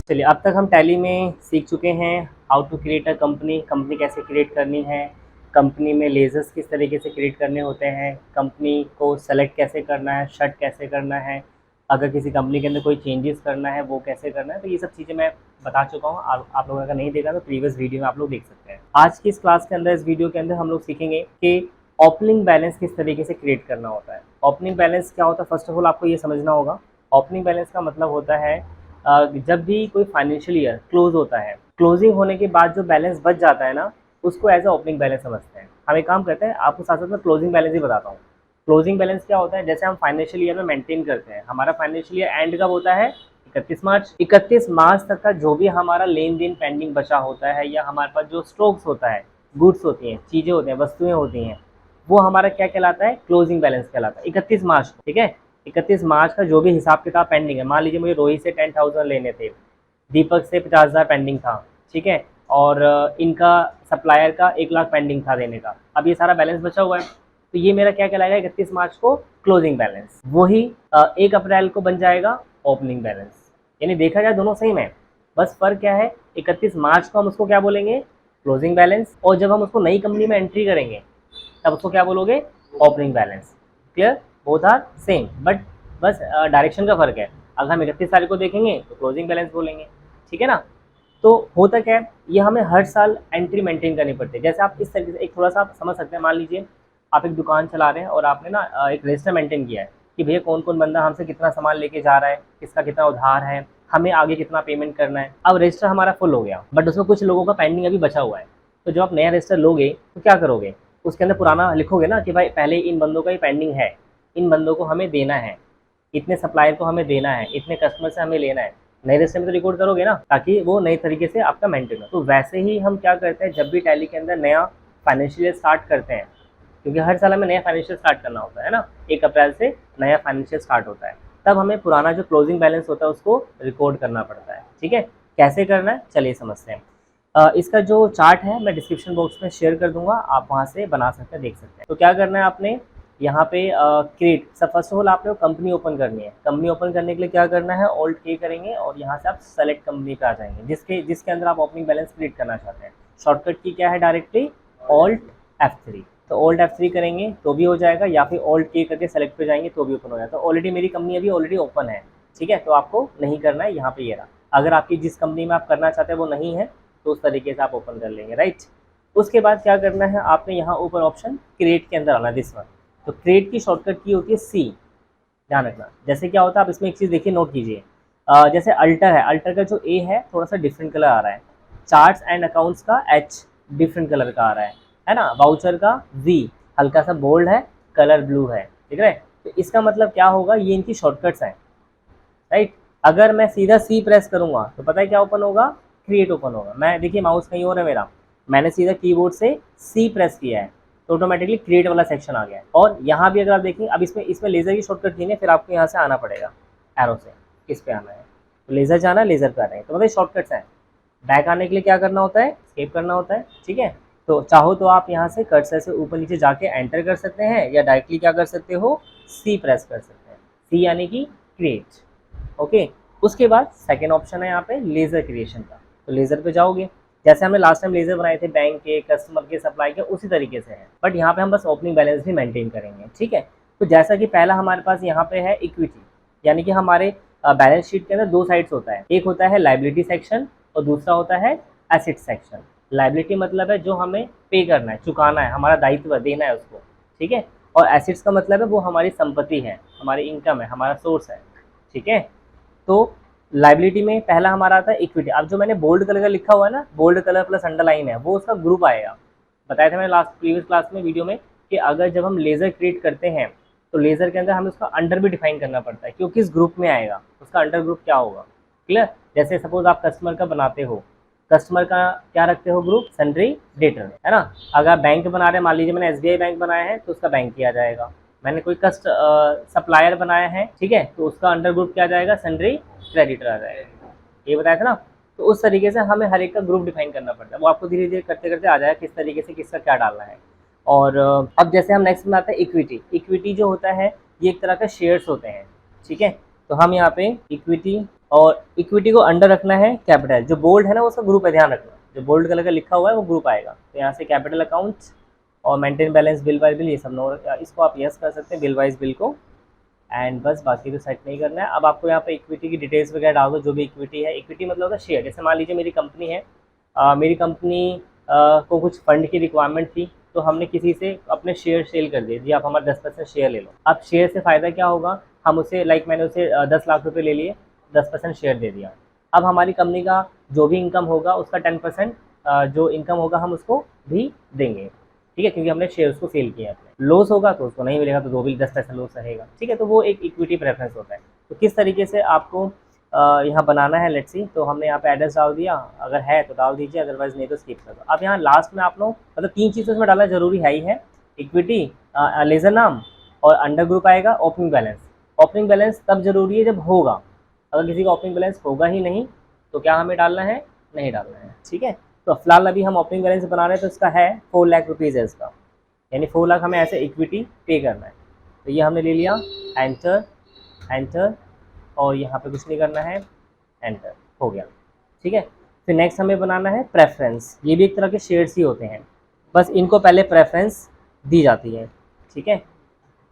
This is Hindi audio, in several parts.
चलिए, अब तक हम टैली में सीख चुके हैं how to create a company कैसे क्रिएट करनी है, कंपनी में लेजर्स किस तरीके से क्रिएट करने होते हैं, कंपनी को सेलेक्ट कैसे करना है, शट कैसे करना है, अगर किसी कंपनी के अंदर कोई चेंजेस करना है वो कैसे करना है। तो ये सब चीज़ें मैं बता चुका हूँ। आप लोगों ने अगर नहीं देखा तो प्रीवियस वीडियो में आप लोग देख सकते हैं। आज की इस क्लास के अंदर, इस वीडियो के अंदर हम लोग सीखेंगे कि ओपनिंग बैलेंस किस तरीके से क्रिएट करना होता है। ओपनिंग बैलेंस क्या होता है, फर्स्ट ऑफ ऑल आपको ये समझना होगा। ओपनिंग बैलेंस का मतलब होता है जब भी कोई फाइनेंशियल ईयर क्लोज होता है, क्लोजिंग होने के बाद जो बैलेंस बच जाता है ना, उसको एज अ ओपनिंग बैलेंस समझते हैं। हम एक काम करते हैं, आपको साथ साथ में क्लोजिंग बैलेंस ही बताता हूँ। क्लोजिंग बैलेंस क्या होता है, जैसे हम फाइनेंशियल ईयर में मेंटेन करते हैं, हमारा फाइनेंशियल ईयर एंड कब होता है, 31 मार्च। 31 मार्च तक का जो भी हमारा लेन देन पेंडिंग बचा होता है, या हमारे पास जो स्टॉक्स होता है, गुड्स होती हैं, चीज़ें होती हैं, वस्तुएं होती हैं, वो हमारा क्या कहलाता है, क्लोजिंग बैलेंस कहलाता है 31 मार्च को। ठीक है, 31 मार्च का जो भी हिसाब किताब पेंडिंग है, मान लीजिए मुझे रोहित से 10,000 लेने थे, दीपक से 50,000 पेंडिंग था, ठीक है, और इनका सप्लायर का 1 लाख पेंडिंग था देने का, अब ये सारा बैलेंस बचा हुआ है, तो ये मेरा क्या कहलाएगा, 31 मार्च को क्लोजिंग बैलेंस। वही 1 अप्रैल को बन जाएगा ओपनिंग बैलेंस। यानी देखा जाए दोनों सेम है, बस फर्क क्या है, 31 मार्च को हम उसको क्या बोलेंगे, क्लोजिंग बैलेंस, और जब हम उसको नई कंपनी में एंट्री करेंगे तब उसको क्या बोलोगे, opening balance. Clear, both are same, but बस डायरेक्शन का फर्क है। अगर हम 31 तारीख को देखेंगे तो क्लोजिंग बैलेंस बोलेंगे, ठीक है ना। तो होता क्या है, ये हमें हर साल एंट्री मेंटेन करनी पड़ती है। जैसे आप इस तरीके से एक थोड़ा सा आप समझ सकते हैं, मान लीजिए आप एक दुकान चला रहे हैं और आपने ना एक रजिस्टर मेंटेन किया है कि भैया कौन कौन बंदा हमसे कितना सामान लेके जा रहा है, किसका कितना उधार है, हमें आगे कितना पेमेंट करना है। अब रजिस्टर हमारा फुल हो गया, बट उसमें कुछ लोगों का पेंडिंग अभी बचा हुआ है। तो जब आप नया रजिस्टर लोगे तो क्या करोगे, उसके अंदर पुराना लिखोगे ना कि भाई पहले इन बंदों का ही पेंडिंग है, इन बंदों को हमें देना है, इतने सप्लायर को हमें देना है, इतने कस्टमर से हमें लेना है। नए रजिस्टर में तो रिकॉर्ड करोगे ना, ताकि वो नए तरीके से आपका मेंटेन हो। तो वैसे ही हम क्या करते हैं, जब भी टैली के अंदर नया फाइनेंशियल स्टार्ट करते हैं, क्योंकि हर साल हमें नया फाइनेंशियल स्टार्ट करना होता है ना, 1 अप्रैल से नया फाइनेंशियल स्टार्ट होता है, तब हमें पुराना जो क्लोजिंग बैलेंस होता है उसको रिकॉर्ड करना पड़ता है। ठीक है, कैसे करना है चलिए समझते हैं। इसका जो चार्ट है मैं डिस्क्रिप्शन बॉक्स में शेयर कर दूंगा, आप वहाँ से बना सकते हैं, देख सकते हैं। तो क्या करना है आपने यहाँ पे क्रिएट, सब फर्स्ट ऑफ ऑल आपने कंपनी ओपन करनी है। कंपनी ओपन करने के लिए क्या करना है, ऑल्ट के करेंगे और यहाँ से आप सेलेक्ट कंपनी पे आ जाएंगे जिसके अंदर आप ओपनिंग बैलेंस क्रिएट करना चाहते हैं। शॉर्टकट की क्या है, डायरेक्टली ऑल्ट F3। तो ऑल्ट F3 करेंगे तो भी हो जाएगा, या फिर ऑल्ट के करके सेलेक्ट पे जाएंगे तो भी ओपन हो जाएगा। तो ऑलरेडी मेरी कंपनी अभी ऑलरेडी ओपन है, ठीक है, तो आपको नहीं करना है, यहाँ पे ये रहा। अगर आपकी जिस कंपनी में आप करना चाहते हैं वो नहीं है तो उस तरीके से आप ओपन कर लेंगे, राइट। उसके बाद क्या करना है, आपने यहाँ ऊपर ऑप्शन क्रिएट के अंदर आना, दिस वन। तो क्रिएट की शॉर्टकट की होती है C, ध्यान रखना। जैसे क्या होता है, आप इसमें एक चीज़ देखिए, नोट कीजिए, जैसे अल्टर है, अल्टर का जो A है थोड़ा सा डिफरेंट कलर आ रहा है, चार्ट्स एंड अकाउंट्स का H डिफरेंट कलर का आ रहा है ना, वाउचर का V हल्का सा बोल्ड है, कलर ब्लू है, ठीक है। तो इसका मतलब क्या होगा, ये इनकी शॉर्टकट्स हैं, राइट। अगर मैं सीधा C प्रेस करूंगा तो पता है क्या ओपन होगा, क्रिएट ओपन होगा। मैं देखिए माउस कहीं और है मेरा, मैंने सीधा कीबोर्ड से C प्रेस किया है तो ऑटोमेटिकली क्रिएट वाला सेक्शन आ गया है। और यहाँ भी अगर आप देखें, अब इसमें लेजर की शॉर्टकट की है, फिर आपको यहाँ से आना पड़ेगा, एरो से इस पे आना है, तो लेजर जाना है, लेजर पे आ रहे हैं, तो मतलब शॉर्टकट्स हैं। बैक आने के लिए क्या करना होता है, स्केप करना होता है, ठीक है। तो चाहो तो आप यहाँ से कर्सर से ऊपर नीचे जाके एंटर कर सकते हैं, या डायरेक्टली क्या कर सकते हो, C प्रेस कर सकते हैं, C यानी कि क्रिएट, ओके। उसके बाद सेकेंड ऑप्शन है यहाँ पे लेजर क्रिएशन का, तो लेजर पे जाओगे, जैसे हमने लास्ट टाइम लेजर बनाए थे बैंक के, कस्टमर के, सप्लाई के, उसी तरीके से है, बट यहाँ पे हम बस ओपनिंग बैलेंस भी मेंटेन करेंगे, ठीक है। तो जैसा कि पहला हमारे पास यहाँ पे है इक्विटी, यानी कि हमारे बैलेंस शीट के अंदर दो साइड्स होता है, एक होता है लाइबिलिटी सेक्शन और दूसरा होता है एसेट सेक्शन। लाइबिलिटी मतलब है जो हमें पे करना है, चुकाना है, हमारा दायित्व देना है उसको, ठीक है। और एसेट्स का मतलब है वो हमारी संपत्ति है, हमारी इनकम है, हमारा सोर्स है, ठीक है। तो लाइबिलिटी में पहला हमारा आता है इक्विटी। अब जो मैंने बोल्ड कलर का लिखा हुआ है ना, बोल्ड कलर प्लस अंडरलाइन है, वो उसका ग्रुप आएगा। बताया था मैंने लास्ट प्रीवियस क्लास में, वीडियो में, कि अगर जब हम लेजर क्रिएट करते हैं तो लेजर के अंदर हमें उसका अंडर भी डिफाइन करना पड़ता है, क्योंकि किस ग्रुप में आएगा, उसका अंडर ग्रुप क्या होगा, क्लियर। जैसे सपोज आप कस्टमर का बनाते हो, कस्टमर का क्या रखते हो ग्रुप, सन्ड्री डेटर, है ना। अगर आप बैंक बना रहे हैं, मान लीजिए मैंने SBI बैंक बनाया है तो उसका बैंक किया जाएगा। मैंने कोई सप्लायर बनाया है, ठीक है, तो उसका अंडर ग्रुप क्या जाएगा, सन्ड्री क्रेडिटर आ जाएगा, ये बताया था ना। तो उस तरीके से हमें हर एक का ग्रुप डिफाइन करना पड़ता है, वो आपको धीरे धीरे करते करते आ जाएगा किस तरीके से किसका क्या डालना है। और अब जैसे हम नेक्स्ट में आते हैं इक्विटी। इक्विटी जो होता है ये एक तरह का शेयर्स होते हैं, ठीक है। तो हम यहाँ पे इक्विटी, और इक्विटी को अंडर रखना है कैपिटल। जो बोल्ड है ना उसका ग्रुप है, ध्यान रखना, जो बोल्ड कलर का लिखा हुआ है वो ग्रुप आएगा। तो यहाँ से कैपिटल अकाउंट्स और maintain balance, bill wise bill, ये सब नो, इसको आप यस कर सकते हैं बिल वाइज बिल को। एंड बस बाकी तो सेट नहीं करना है। अब आपको यहाँ पे इक्विटी की डिटेल्स वगैरह डाल दो, जो भी इक्विटी है। इक्विटी मतलब होता है शेयर। जैसे मान लीजिए मेरी कंपनी है, मेरी कंपनी को कुछ फंड की रिक्वायरमेंट थी, तो हमने किसी से अपने शेयर सेल कर दिए, जी आप हमारा 10% शेयर ले लो। अब शेयर से फ़ायदा क्या होगा, हम उसे मैंने उसे 10 लाख रुपए ले लिए, 10% शेयर दे दिया। अब हमारी कंपनी का जो भी इनकम होगा उसका 10% जो इनकम होगा हम उसको भी देंगे, ठीक है, क्योंकि हमने शेयर्स को सेल किया है। लॉस होगा तो उसको नहीं मिलेगा, तो जो भी 10% लॉस रहेगा, ठीक है। तो वो एक इक्विटी प्रेफरेंस होता है। तो किस तरीके से आपको यहाँ बनाना है, लेट्स सी। तो हमने यहाँ पे एड्रेस डाल दिया, अगर है तो डाल दीजिए, अदरवाइज नहीं तो स्किप कर दो। अब यहाँ लास्ट में आप लोग मतलब 3 चीज़ उसमें डालना जरूरी है ही है, इक्विटी, लेजर नाम, और अंडर ग्रुप आएगा ओपनिंग बैलेंस। ओपनिंग बैलेंस तब जरूरी है जब होगा, अगर किसी का ओपनिंग बैलेंस होगा ही नहीं तो क्या हमें डालना है, नहीं डालना है, ठीक है। तो फिलहाल अभी हम ओपनिंग बैलेंस बना रहे हैं, तो इसका है 4 लाख रुपीज़ है इसका, यानी 4 लाख हमें ऐसे इक्विटी पे करना है। तो ये हमने ले लिया, एंटर एंटर, और यहाँ पे कुछ नहीं करना है, एंटर, हो गया, ठीक है। फिर नेक्स्ट हमें बनाना है प्रेफरेंस। ये भी एक तरह के शेयर्स ही होते हैं, बस इनको पहले प्रेफरेंस दी जाती है, ठीक है।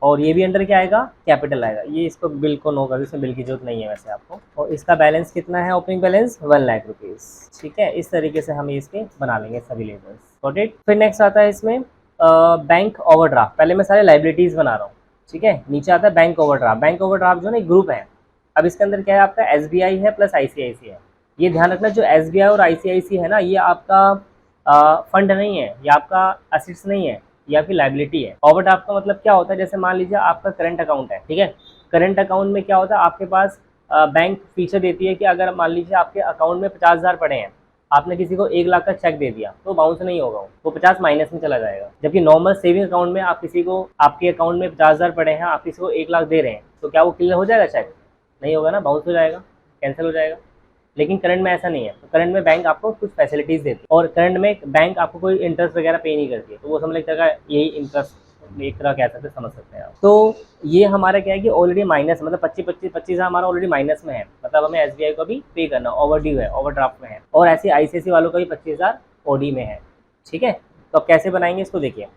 और ये भी अंडर क्या आएगा, कैपिटल आएगा। ये इसको बिल को नो कर दो, इसमें बिल की जरूरत नहीं है वैसे आपको। और इसका बैलेंस कितना है, ओपनिंग बैलेंस 1 लाख रुपीज़, ठीक है। इस तरीके से हम इसके बना लेंगे सभी लेबल्स, गॉट इट। फिर नेक्स्ट आता है इसमें बैंक ओवरड्राफ्ट। पहले मैं सारे लाइबिलिटीज़ बना रहा हूँ, ठीक है। नीचे आता है बैंक ओवरड्राफ्ट। बैंक ओवरड्राफ्ट जो है ना ग्रुप है। अब इसके अंदर क्या है, आपका SBI है प्लस ICICI है। ये ध्यान रखना, जो SBI और ICICI है ना, ये आपका फंड नहीं है, ये आपका असेट्स नहीं है, ये आपकी लाइबिलिटी है। ओवरड्राफ्ट का मतलब क्या होता है, जैसे मान लीजिए आपका करंट अकाउंट है, ठीक है। करंट अकाउंट में क्या होता है, आपके पास बैंक फीचर देती है कि अगर मान लीजिए आपके अकाउंट में 50,000 पड़े हैं, आपने किसी को 1 लाख का चेक दे दिया, तो बाउंस नहीं होगा, वो 50 माइनस में चला जाएगा। जबकि नॉर्मल सेविंग अकाउंट में आप किसी को, आपके अकाउंट में 50,000 पड़े हैं, आप किसी को 1 लाख दे रहे हैं, तो क्या वो क्लियर हो जाएगा चेक, नहीं होगा ना, बाउंस हो जाएगा, कैंसिल हो जाएगा। लेकिन करंट में ऐसा नहीं है। तो करंट में बैंक आपको कुछ फैसिलिटीज़ देती है, और करंट में बैंक आपको कोई इंटरेस्ट वगैरह पे नहीं करती है, तो वो समझ एक तरह यही इंटरेस्ट एक तरह कह सकते समझ सकते हैं आप। तो ये हमारा क्या है कि ऑलरेडी माइनस, मतलब 25 हमारा ऑलरेडी माइनस में है, मतलब हमें SBI को भी पे करना, ओवर ड्यू है, ओवरड्राफ्ट में है। और ऐसे ICICI वालों का भी 25,000 OD में है, ठीक है। तो अब कैसे बनाएंगे इसको, देखिए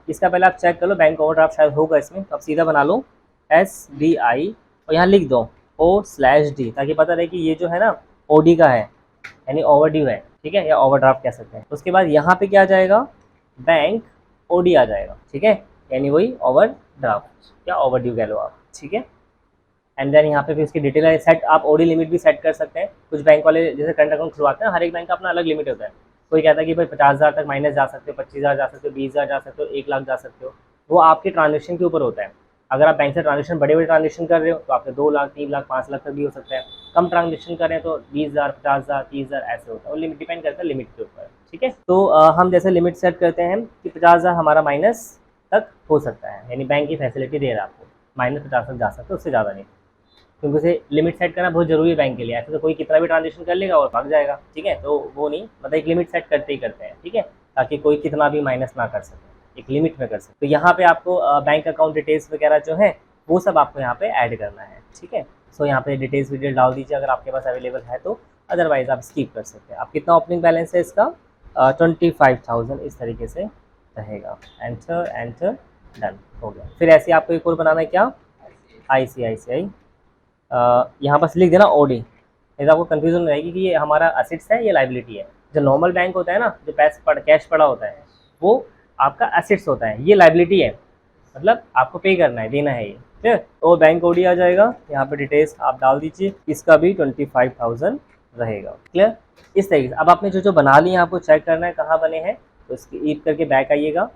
इसका पहले आप चेक कर लो, बैंक ओवरड्राफ्ट शायद होगा इसमें, तो आप सीधा बना लो SBI और यहाँ लिख दो O/D, ताकि पता रहे कि ये जो है ना OD का है, यानी ओवरड्यू है, ठीक है, या ओवरड्राफ्ट कह सकते हैं। उसके बाद यहाँ पे क्या आ जाएगा, बैंक OD आ जाएगा, ठीक है, यानी वही ओवरड्राफ्ट या ओवरड्यू कह लो आप, ठीक है। एंड देन यहाँ पे फिर उसकी डिटेल है सेट, आप OD लिमिट भी सेट कर सकते हैं। कुछ बैंक वाले जैसे करंट अकाउंट खुलवाते हैं, हर एक बैंक का अपना अलग लिमिट होता है। कोई कहता है कि भाई 50,000 तक माइनस जा सकते हो, 25,000 जा सकते हो, 20,000 जा सकते हो, 1 लाख जा सकते हो, वो आपके ट्रांजेक्शन के ऊपर होता है। अगर आप बैंक से ट्रांजेक्शन बड़े ट्रांजेक्शन कर रहे हो तो आपके 2 लाख, 3 लाख, 5 लाख तक भी हो सकता है। कम ट्रांजेक्शन कर रहे हैं तो 20,000, 50,000, 30,000 ऐसे होता है, और लिमिट डिपेंड करता है लिमिट के ऊपर, ठीक है। तो हम जैसे लिमिट सेट करते हैं कि 50,000 हमारा माइनस तक हो सकता है, यानी बैंक की फैसिलिटी दे रहा है आपको, -50 तक जा सकते हो, उससे ज़्यादा नहीं, क्योंकि उसे लिमिट सेट करना बहुत ज़रूरी है बैंक के लिए। ऐसे तो कोई कितना भी ट्रांजेक्शन कर लेगा और भाग जाएगा, ठीक है। तो वो नहीं, मतलब एक लिमिट सेट करते ही करते हैं, ठीक है, ताकि कोई कितना भी माइनस ना कर सके, एक लिमिट में कर सकते। तो यहाँ पे आपको बैंक अकाउंट डिटेल्स वगैरह जो है वो सब आपको यहाँ पे ऐड करना है, ठीक है। सो यहाँ पे डिटेल्स वीडियो डाल दीजिए अगर आपके पास अवेलेबल है तो, अदरवाइज आप स्किप कर सकते हैं। आप कितना ओपनिंग बैलेंस है इसका, 25,000 इस तरीके से रहेगा। एंटर एंटर, डन, हो गया। फिर ऐसे आपको एक और बनाना है क्या, ICICI, यहाँ बस लिख देना OD, नहीं तो आपको कन्फ्यूजन रहेगी कि ये हमारा असेट्स है या लाइबिलिटी है। जो नॉर्मल बैंक होता है ना, जो कैश पड़ा होता है, वो आपका असेट्स होता है, ये लाइबिलिटी है, मतलब आपको पे करना है, देना है ये, ठीक है। तो बैंक OD आ जाएगा, यहाँ पे डिटेल्स आप डाल दीजिए, इसका भी 25,000 रहेगा, क्लियर। इस तरीके से अब आपने जो बना लिए आपको चेक करना है कहाँ बने हैं, तो इसकी ईट करके बैक आइएगा,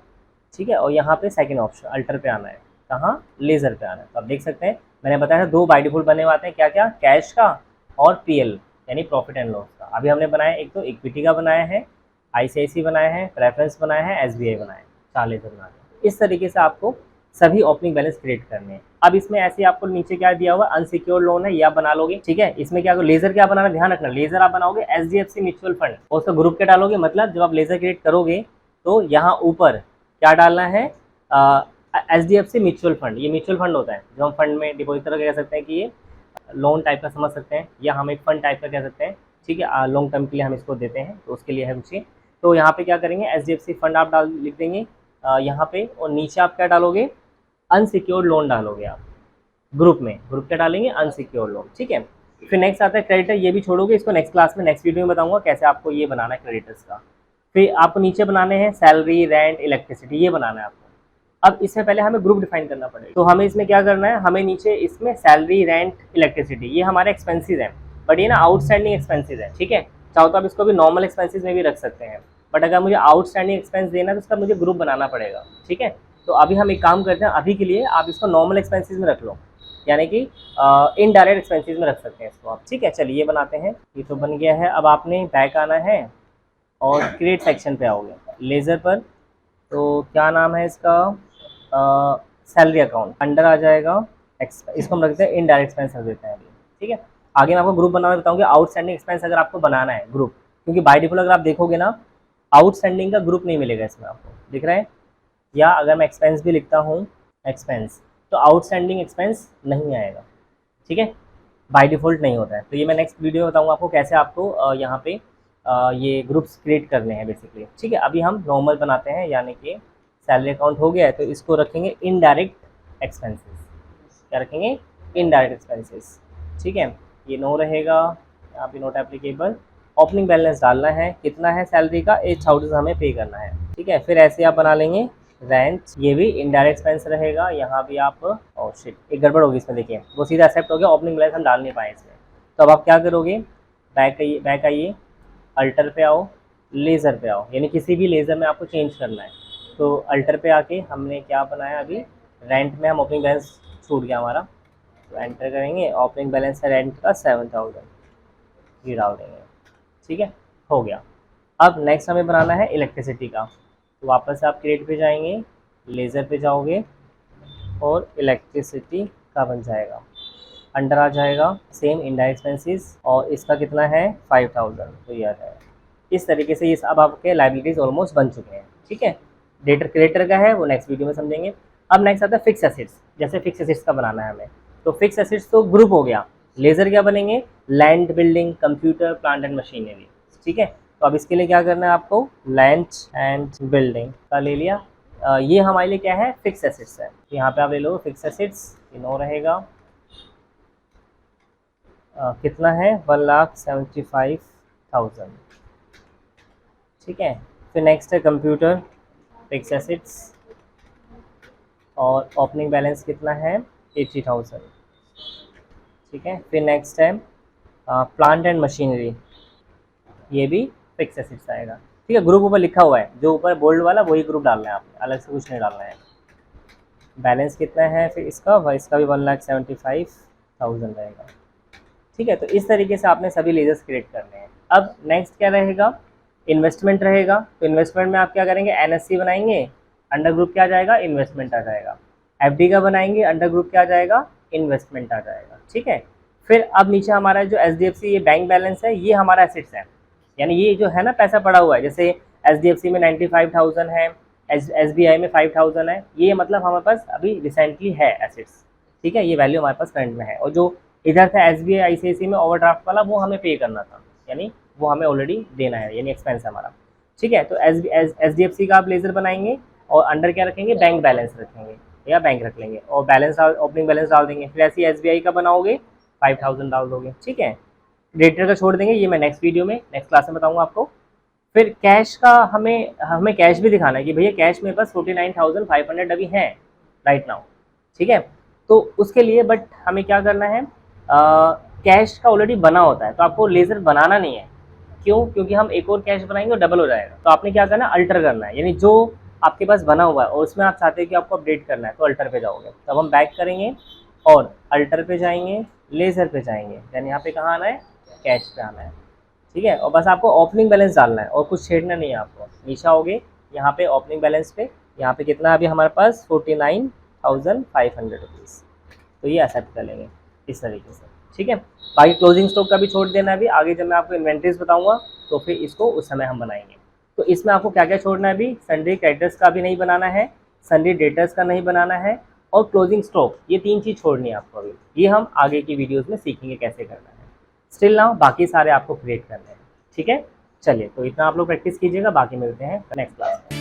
ठीक है। और यहाँ पे सेकंड ऑप्शन अल्टर पे आना है, कहाँ, लेज़र पे आना है। तो आप देख सकते हैं मैंने बताया था 2 बाय डिफॉल्ट बने हुए आते हैं, क्या क्या, कैश का और PL यानी प्रॉफिट एंड लॉस का। अभी हमने बनाया एक तो इक्विटी का बनाया है, ICICI बनाया है, प्रेफरेंस बनाया है, SBI बनाया है, 4 लेज़र बना है। इस तरीके से आपको सभी ओपनिंग बैलेंस क्रिएट करने हैं। अब इसमें ऐसे आपको नीचे क्या दिया हुआ, अनसिक्योर्ड लोन है, ये आप बना लोगे, ठीक है। इसमें क्या लेज़र क्या बनाना, ध्यान रखना, लेज़र आप बनाओगे SDFC म्यूचुअल फंड, और उसका ग्रुप क्या डालोगे, मतलब जब आप लेज़र क्रिएट करोगे तो यहाँ ऊपर क्या डालना है, HDFC म्यूचुअल फंड, ये म्यूचुअल फंड होता है जो हम फंड में डिपॉजिट तरह कह सकते हैं कि ये लोन टाइप का समझ सकते हैं, या हम एक फंड टाइप का कह सकते हैं, ठीक है, लॉन्ग टर्म के लिए हम इसको देते हैं, तो उसके लिए हम चाहिए। तो यहाँ पे क्या करेंगे, HDFC फंड आप लिख देंगे यहाँ पे, और नीचे आप क्या डालोगे, अनसिक्योर्ड लोन डालोगे आप, ग्रुप क्या डालेंगे, अनसिक्योर्ड लोन, ठीक है। फिर नेक्स्ट आता है क्रेडिटर, ये भी छोड़ोगे, इसको नेक्स्ट क्लास में नेक्स्ट वीडियो में बताऊंगा कैसे आपको ये बनाना है क्रेडिटर्स का। फिर आपको नीचे बनाने हैं सैलरी, रेंट, इलेक्ट्रिसिटी, ये बनाना है आपको। अब इससे पहले हमें ग्रुप डिफाइन करना पड़ेगा, तो हमें इसमें क्या करना है, हमें नीचे इसमें सैलरी, रेंट, इलेक्ट्रिसिटी, ये हमारे एक्सपेंसेस हैं, बट ये ना आउटस्टैंडिंग एक्सपेंसेस है, ठीक है। चाहो तो आप इसको भी नॉर्मल एक्सपेंसेस में भी रख सकते हैं, बट अगर मुझे आउटस्टैंडिंग एक्सपेंस देना है तो उसका मुझे ग्रुप बनाना पड़ेगा, ठीक है। तो अभी हम एक काम करते हैं, अभी के लिए आप इसको नॉर्मल एक्सपेंसेस में रख लो, यानी कि इनडायरेक्ट एक्सपेंसेस में रख सकते हैं इसको आप, ठीक है। चलिए ये बनाते हैं, ये तो बन गया है। अब आपने बैक आना है और क्रिएट सेक्शन पे आओगे लेज़र पर, तो क्या नाम है इसका, सैलरी अकाउंट, अंडर आ जाएगा इसको हम रखते हैं इनडायरेक्ट एक्सपेंस रख देते हैं अभी, ठीक है। आगे मैं आपको ग्रुप बनाना बताऊंगा, आउटस्टैंडिंग एक्सपेंस अगर आपको बनाना है ग्रुप, क्योंकि बाय डिफॉल्ट अगर आप देखोगे ना आउटस्टैंडिंग का ग्रुप नहीं मिलेगा इसमें, आपको दिख रहा है, या अगर मैं एक्सपेंस भी लिखता हूँ एक्सपेंस, तो आउटस्टैंडिंग एक्सपेंस नहीं आएगा, ठीक है, बाय डिफ़ॉल्ट नहीं होता है। तो ये मैं नेक्स्ट वीडियो में बताऊंगा आपको कैसे आपको यहाँ पे ये ग्रुप्स क्रिएट करने हैं बेसिकली, ठीक है। अभी हम नॉर्मल बनाते हैं, यानी कि सैलरी अकाउंट हो गया है, तो इसको रखेंगे इनडायरेक्ट एक्सपेंसेस, क्या रखेंगे, इनडायरेक्ट एक्सपेंसेस, ठीक है। ये नो रहेगा, यहाँ पे नोट एप्लीकेबल। ओपनिंग बैलेंस डालना है, कितना है सैलरी का, 8000 हमें पे करना है, ठीक है। फिर ऐसे आप बना लेंगे रेंट, ये भी इनडायरेक्ट एक्सपेंस रहेगा, यहाँ भी आप, ओ शिट एक गड़बड़ होगी इसमें, देखिए वो सीधा एक्सेप्ट हो गया, ओपनिंग बैलेंस हम डाल नहीं पाए इसमें। तो अब आप क्या करोगे, बैक आइए, अल्टर पे आओ, लेज़र पे आओ, यानी किसी भी लेज़र में आपको चेंज करना है। तो अल्टर पे आके हमने क्या बनाया अभी, रेंट में हम ओपनिंग बैलेंस छूट गया हमारा, तो एंटर करेंगे, ओपनिंग बैलेंस है रेंट का 7000, ये डाल देंगे, ठीक है, हो गया। अब नेक्स्ट हमें बनाना है इलेक्ट्रिसिटी का, तो वापस आप क्रिएट पे जाएंगे, लेज़र पे जाओगे और इलेक्ट्रिसिटी का बन जाएगा, अंडर आ जाएगा सेम इनडायरेक्ट एक्सपेंसेस, और इसका कितना है 5000, तो ये आ जाएगा। इस तरीके से ये अब आपके लाइबिलिटीज़ ऑलमोस्ट बन चुके हैं, ठीक है। डेटर क्रिएटर का है वो नेक्स्ट वीडियो में समझेंगे। अब नेक्स्ट आता है फिक्स एसेट्स, जैसे फिक्स एसेट्स का बनाना है हमें, तो फिक्स एसेट्स तो ग्रुप हो गया, लेज़र क्या बनेंगे, land, building, computer, plant and machinery, ठीक है। तो अब इसके लिए क्या करना है आपको, लैंड एंड बिल्डिंग का ले लिया, ये हमारे लिए क्या है, फिक्स एसेट्स है, तो यहाँ पे आप ले लो फिक्स एसेट्स, नो रहेगा, कितना है 1,75,000, ठीक है। फिर नेक्स्ट है कंप्यूटर, फिक्स एसेट्स, और ओपनिंग बैलेंस कितना है 80,000, ठीक है। फिर नेक्स्ट है प्लांट एंड मशीनरी, ये भी फिक्स एसेट्स आएगा, ठीक है। ग्रुप ऊपर लिखा हुआ है, जो ऊपर बोल्ड वाला वही ग्रुप डालना है आपने, अलग से कुछ नहीं डालना है। बैलेंस कितना है फिर इसका भी 1,75,000 रहेगा, ठीक है। तो इस तरीके से आपने सभी लेजर्स क्रिएट करने हैं। अब नेक्स्ट क्या रहेगा, इन्वेस्टमेंट रहेगा, तो इन्वेस्टमेंट में आप क्या करेंगे, NSC बनाएंगे, अंडर ग्रुप क्या आ जाएगा, इन्वेस्टमेंट आ जाएगा। FD का बनाएंगे, अंडर ग्रुप क्या आ जाएगा, इन्वेस्टमेंट आ जाएगा, ठीक है। फिर अब नीचे हमारा जो HDFC ये बैंक बैलेंस है, ये हमारा एसेट्स है, यानी ये जो है ना पैसा पड़ा हुआ है, जैसे HDFC में 95,000 है, SBI में 5,000 है, ये मतलब हमारे पास अभी रिसेंटली है एसेट्स, ठीक है, ये वैल्यू हमारे पास करंट में है। और जो इधर था SBI ICICI में ओवरड्राफ्ट वाला, वो हमें पे करना था, यानी वो हमें ऑलरेडी देना है, यानी एक्सपेंस है हमारा, ठीक है। तो HDFC का आप लेजर बनाएंगे और अंडर क्या रखेंगे, बैंक बैलेंस रखेंगे या बैंक रख लेंगे, और बैलेंस ओपनिंग बैलेंस डाल देंगे। फिर ऐसे ही SBI का बनाओगे 5,000 डाल दोगे, ठीक है। क्रेडिटर का छोड़ देंगे, ये मैं नेक्स्ट वीडियो में नेक्स्ट क्लास में बताऊंगा आपको। फिर कैश का हमें कैश भी दिखाना है कि भैया कैश मेरे पास 49,500 अभी है राइट नाउ, ठीक है। तो उसके लिए बट हमें क्या करना है, कैश का ऑलरेडी बना होता है, तो आपको लेज़र बनाना नहीं है, क्यों, क्योंकि हम एक और कैश बनाएंगे और डबल हो जाएगा। तो आपने क्या करना है, अल्टर करना है, यानी जो आपके पास बना हुआ है और उसमें आप चाहते हैं कि आपको अपडेट करना है, तो अल्टर पे जाओगे। तो अब हम बैक करेंगे और अल्टर पे जाएंगे, लेज़र पे जाएंगे, यानी यहाँ पे कहाँ आना है, कैश पे आना है, ठीक है। और बस आपको ओपनिंग बैलेंस डालना है और कुछ छेड़ना नहीं है आपको। नीचे आओगे यहाँ पे ओपनिंग बैलेंस पे, यहाँ पे कितना अभी हमारे पास 49,500 रुपीज़, तो ये एक्सेप्ट कर लेंगे इस तरीके से, ठीक है। बाकी क्लोजिंग स्टॉक का भी छोड़ देना है, अभी आगे जब मैं आपको इन्वेंट्रीज बताऊंगा तो फिर इसको उस समय हम बनाएंगे, तो इसमें आपको क्या क्या छोड़ना है अभी, सन्ड्री क्रेडिटर्स का भी नहीं बनाना है, सन्ड्री डेटर्स का नहीं बनाना है, और क्लोजिंग स्टॉक, ये 3 चीज़ छोड़नी है आपको अभी। ये हम आगे की वीडियोज़ में सीखेंगे कैसे करना है। स्टिल नाउ बाकी सारे आपको क्रिएट करने हैं, ठीक है। चलिए, तो इतना आप लोग प्रैक्टिस कीजिएगा, बाकी मिलते हैं नेक्स्ट क्लास में।